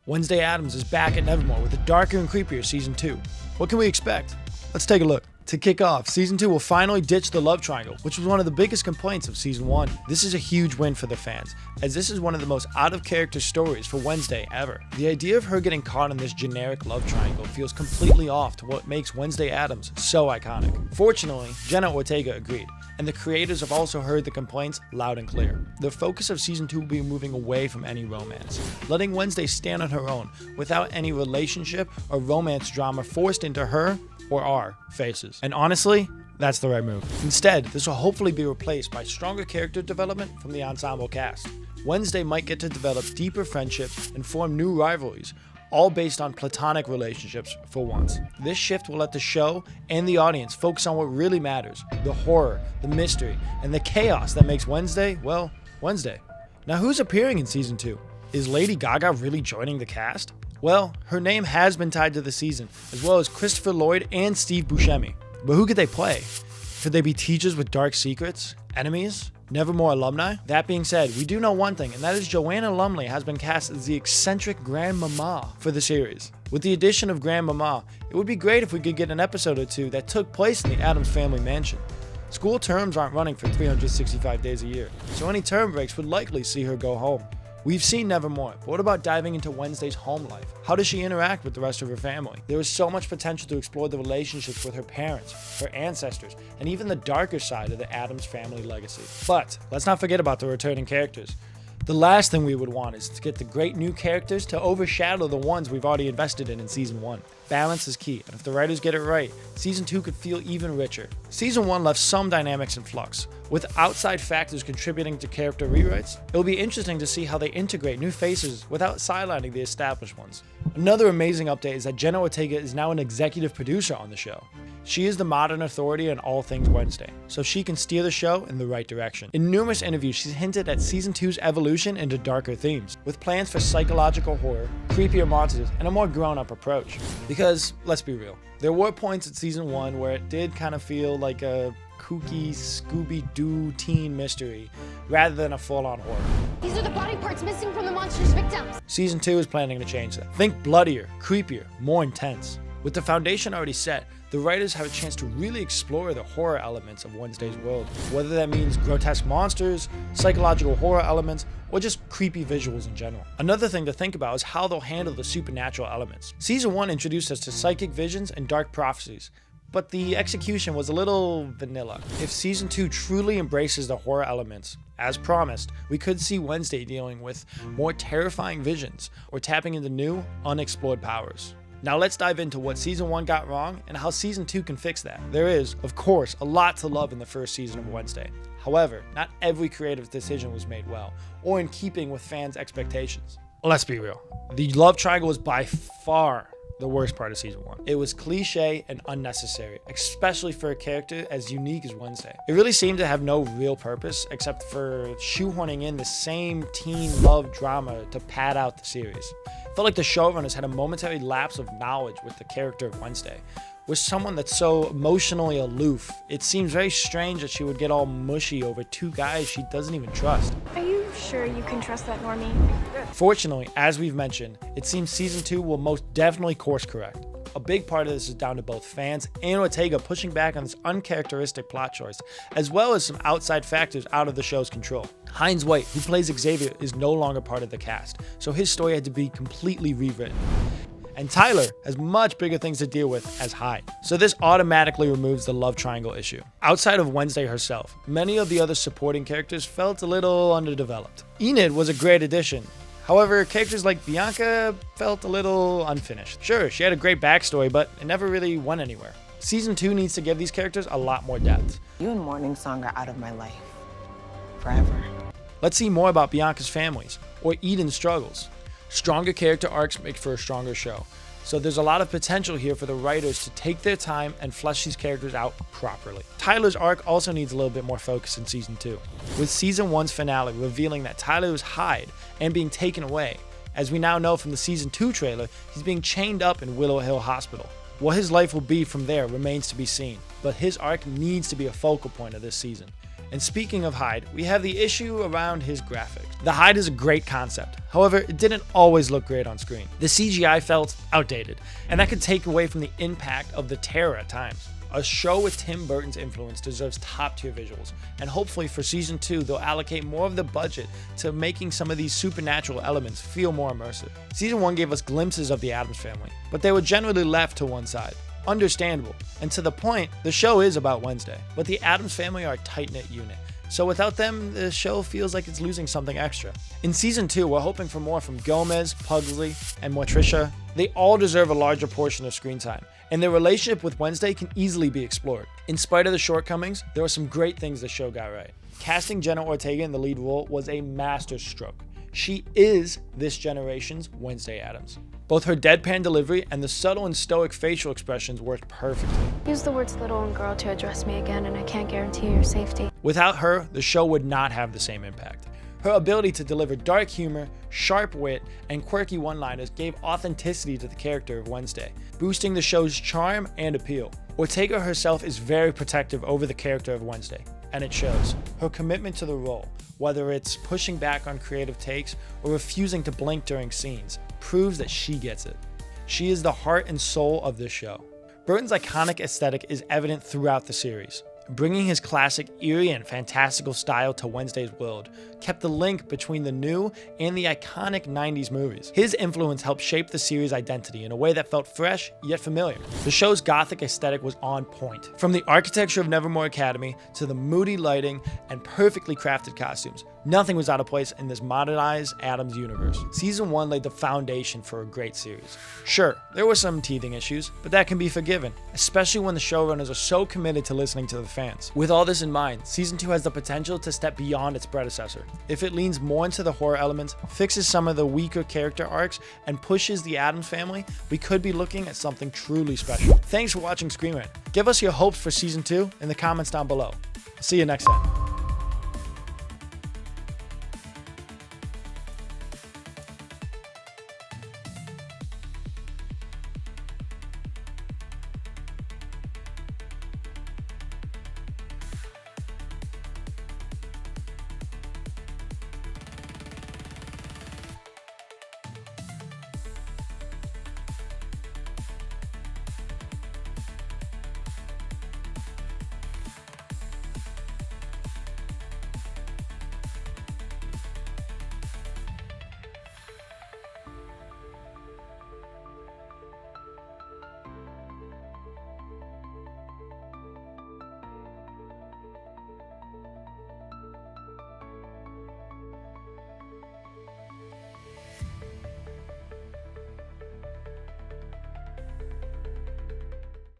Wednesday Addams is back at Nevermore with a darker and creepier Season 2. What can we expect? Let's take a look. To kick off, Season 2 will finally ditch the love triangle, which was one of the biggest complaints of Season 1. This is a huge win for the fans, as this is one of the most out-of-character stories for Wednesday ever. The idea of her getting caught in this generic love triangle feels completely off to what makes Wednesday Addams so iconic. Fortunately, Jenna Ortega agreed, and the creators have also heard the complaints loud and clear. The focus of Season 2 will be moving away from any romance, letting Wednesday stand on her own without any relationship or romance drama forced into her or our faces. And honestly, that's the right move. Instead, this will hopefully be replaced by stronger character development from the ensemble cast. Wednesday might get to develop deeper friendships and form new rivalries, all based on platonic relationships for once. This shift will let the show and the audience focus on what really matters: the horror, the mystery, and the chaos that makes Wednesday, well, Wednesday. Now, who's appearing in Season 2? Is Lady Gaga really joining the cast? Well, her name has been tied to the season, as well as Christopher Lloyd and Steve Buscemi. But who could they play? Could they be teachers with dark secrets? Enemies? Nevermore alumni? That being said, we do know one thing, and that is Joanna Lumley has been cast as the eccentric grandmama for the series. With the addition of grandmama, it would be great if we could get an episode or two that took place in the Addams family mansion. School terms aren't running for 365 days a year, so any term breaks would likely see her go home. We've seen Nevermore, but what about diving into Wednesday's home life? How does she interact with the rest of her family? There is so much potential to explore the relationships with her parents, her ancestors, and even the darker side of the Addams family legacy. But let's not forget about the returning characters. The last thing we would want is to get the great new characters to overshadow the ones we've already invested in Season 1. Balance is key, and if the writers get it right, Season 2 could feel even richer. Season 1 left some dynamics in flux, with outside factors contributing to character rewrites. It will be interesting to see how they integrate new faces without sidelining the established ones. Another amazing update is that Jenna Ortega is now an executive producer on the show. She is the modern authority on all things Wednesday, so she can steer the show in the right direction. In numerous interviews, she's hinted at Season 2's evolution into darker themes, with plans for psychological horror, creepier monsters, and a more grown-up approach. Because, let's be real, there were points in Season 1 where it did kind of feel like a kooky Scooby-Doo teen mystery, rather than a full-on horror. These are the body parts missing from the monster's victims. Season 2 is planning to change that. Think bloodier, creepier, more intense. With the foundation already set, the writers have a chance to really explore the horror elements of Wednesday's world, whether that means grotesque monsters, psychological horror elements, or just creepy visuals in general. Another thing to think about is how they'll handle the supernatural elements. Season 1 introduced us to psychic visions and dark prophecies, but the execution was a little vanilla. If Season 2 truly embraces the horror elements, as promised, we could see Wednesday dealing with more terrifying visions or tapping into new, unexplored powers. Now let's dive into what Season 1 got wrong and how Season 2 can fix that. There is, of course, a lot to love in the first season of Wednesday. However, not every creative decision was made well, or in keeping with fans' expectations. Let's be real. The love triangle was by far the worst part of Season 1. It was cliche and unnecessary, especially for a character as unique as Wednesday. It really seemed to have no real purpose except for shoehorning in the same teen love drama to pad out the series. It felt like the showrunners had a momentary lapse of knowledge with the character of Wednesday. With someone that's so emotionally aloof, it seems very strange that she would get all mushy over two guys she doesn't even trust. Are you sure you can trust that normie? Fortunately, as we've mentioned, it seems Season 2 will most definitely course correct. A big part of this is down to both fans and Ortega pushing back on this uncharacteristic plot choice, as well as some outside factors out of the show's control. Hines White, who plays Xavier, is no longer part of the cast, so his story had to be completely rewritten. And Tyler has much bigger things to deal with as Hyde, so this automatically removes the love triangle issue. Outside of Wednesday herself, many of the other supporting characters felt a little underdeveloped. Enid was a great addition. However, characters like Bianca felt a little unfinished. Sure, she had a great backstory, but it never really went anywhere. Season 2 needs to give these characters a lot more depth. You and Morning Song are out of my life. Forever. Let's see more about Bianca's families, or Eden's struggles. Stronger character arcs make for a stronger show, so there's a lot of potential here for the writers to take their time and flesh these characters out properly. Tyler's arc also needs a little bit more focus in Season 2, with Season 1's finale revealing that Tyler was Hyde and being taken away. As we now know from the Season 2 trailer, he's being chained up in Willow Hill Hospital. What his life will be from there remains to be seen, but his arc needs to be a focal point of this season. And speaking of Hyde, we have the issue around his graphics. The Hyde is a great concept. However, it didn't always look great on screen. The CGI felt outdated, and that could take away from the impact of the terror at times. A show with Tim Burton's influence deserves top-tier visuals, and hopefully for season 2 they'll allocate more of the budget to making some of these supernatural elements feel more immersive. Season 1 gave us glimpses of the Addams family, but they were generally left to one side. Understandable, and to the point, the show is about Wednesday, but the Addams family are a tight-knit unit, so without them, the show feels like it's losing something extra. In season 2, we're hoping for more from Gomez, Pugsley, and Morticia. They all deserve a larger portion of screen time, and their relationship with Wednesday can easily be explored. In spite of the shortcomings, there were some great things the show got right. Casting Jenna Ortega in the lead role was a masterstroke. She is this generation's Wednesday Addams. Both her deadpan delivery and the subtle and stoic facial expressions worked perfectly. Use the words little and girl to address me again, and I can't guarantee your safety. Without her, the show would not have the same impact. Her ability to deliver dark humor, sharp wit, and quirky one-liners gave authenticity to the character of Wednesday, boosting the show's charm and appeal. Ortega herself is very protective over the character of Wednesday, and it shows. Her commitment to the role, whether it's pushing back on creative takes or refusing to blink during scenes, proves that she gets it. She is the heart and soul of this show. Burton's iconic aesthetic is evident throughout the series. Bringing his classic, eerie, and fantastical style to Wednesday's world kept the link between the new and the iconic 90s movies. His influence helped shape the series' identity in a way that felt fresh yet familiar. The show's gothic aesthetic was on point. From the architecture of Nevermore Academy to the moody lighting and perfectly crafted costumes, nothing was out of place in this modernized Addams universe. Season 1 laid the foundation for a great series. Sure, there were some teething issues, but that can be forgiven, especially when the showrunners are so committed to listening to the fans. With all this in mind, Season 2 has the potential to step beyond its predecessor. If it leans more into the horror elements, fixes some of the weaker character arcs, and pushes the Addams family, we could be looking at something truly special. Thanks for watching ScreenRant. Give us your hopes for Season 2 in the comments down below. See you next time.